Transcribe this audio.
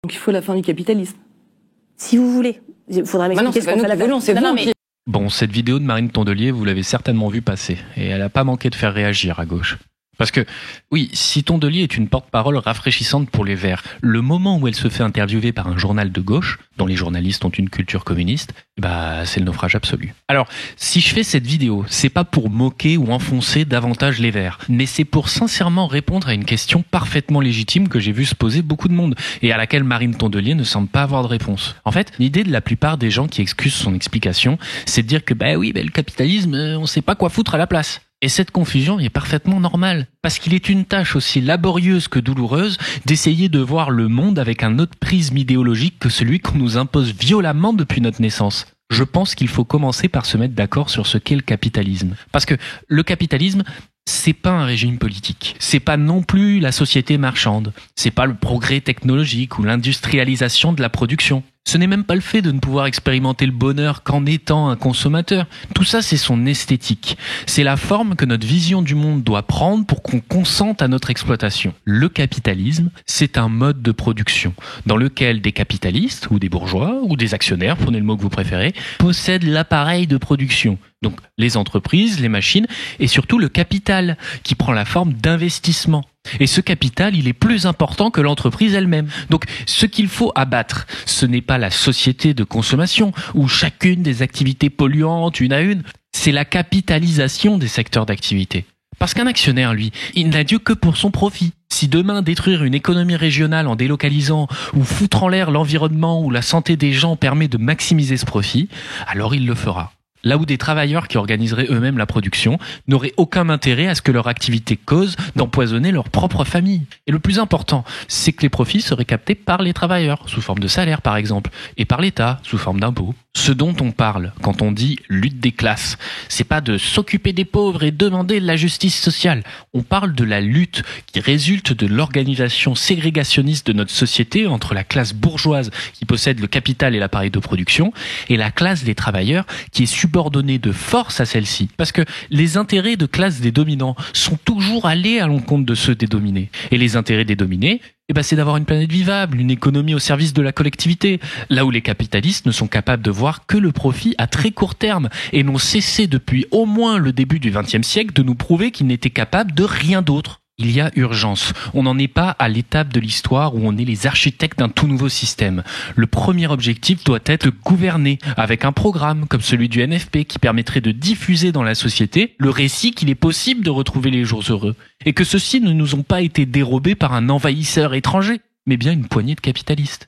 Donc il faut la fin du capitalisme. Si vous voulez. Il faudra m'expliquer ce qu'on fait la fin. C'est vous qui... Bon, cette vidéo de Marine Tondelier, vous l'avez certainement vue passer. Et elle n'a pas manqué de faire réagir à gauche. Parce que, oui, si Tondelier est une porte-parole rafraîchissante pour les Verts, le moment où elle se fait interviewer par un journal de gauche, dont les journalistes ont une culture communiste, c'est le naufrage absolu. Alors, si je fais cette vidéo, c'est pas pour moquer ou enfoncer davantage les Verts, mais c'est pour sincèrement répondre à une question parfaitement légitime que j'ai vu se poser beaucoup de monde, et à laquelle Marine Tondelier ne semble pas avoir de réponse. En fait, l'idée de la plupart des gens qui excusent son explication, c'est de dire que, le capitalisme, on sait pas quoi foutre à la place. Et cette confusion est parfaitement normale, parce qu'il est une tâche aussi laborieuse que douloureuse d'essayer de voir le monde avec un autre prisme idéologique que celui qu'on nous impose violemment depuis notre naissance. Je pense qu'il faut commencer par se mettre d'accord sur ce qu'est le capitalisme. Parce que le capitalisme, c'est pas un régime politique. C'est pas non plus la société marchande. C'est pas le progrès technologique ou l'industrialisation de la production. Ce n'est même pas le fait de ne pouvoir expérimenter le bonheur qu'en étant un consommateur. Tout ça, c'est son esthétique. C'est la forme que notre vision du monde doit prendre pour qu'on consente à notre exploitation. Le capitalisme, c'est un mode de production dans lequel des capitalistes, ou des bourgeois, ou des actionnaires, prenez le mot que vous préférez, possèdent l'appareil de production. Donc les entreprises, les machines, et surtout le capital, qui prend la forme d'investissement. Et ce capital, il est plus important que l'entreprise elle-même. Donc, ce qu'il faut abattre, ce n'est pas la société de consommation, où chacune des activités polluantes, une à une, c'est la capitalisation des secteurs d'activité. Parce qu'un actionnaire, lui, il n'a Dieu que pour son profit. Si demain, détruire une économie régionale en délocalisant, ou foutre en l'air l'environnement ou la santé des gens permet de maximiser ce profit, alors il le fera. Là où des travailleurs qui organiseraient eux-mêmes la production n'auraient aucun intérêt à ce que leur activité cause d'empoisonner leur propre famille. Et le plus important, c'est que les profits seraient captés par les travailleurs, sous forme de salaire par exemple, et par l'État, sous forme d'impôts. Ce dont on parle quand on dit lutte des classes, c'est pas de s'occuper des pauvres et demander de la justice sociale. On parle de la lutte qui résulte de l'organisation ségrégationniste de notre société entre la classe bourgeoise qui possède le capital et l'appareil de production et la classe des travailleurs qui est subordonnée de force à celle-ci. Parce que les intérêts de classe des dominants sont toujours allés à l'encontre de ceux des dominés. Et les intérêts des dominés, c'est d'avoir une planète vivable, une économie au service de la collectivité, là où les capitalistes ne sont capables de voir que le profit à très court terme et n'ont cessé depuis au moins le début du XXe siècle de nous prouver qu'ils n'étaient capables de rien d'autre. Il y a urgence. On n'en est pas à l'étape de l'histoire où on est les architectes d'un tout nouveau système. Le premier objectif doit être de gouverner avec un programme comme celui du NFP qui permettrait de diffuser dans la société le récit qu'il est possible de retrouver les jours heureux et que ceux-ci ne nous ont pas été dérobés par un envahisseur étranger, mais bien une poignée de capitalistes.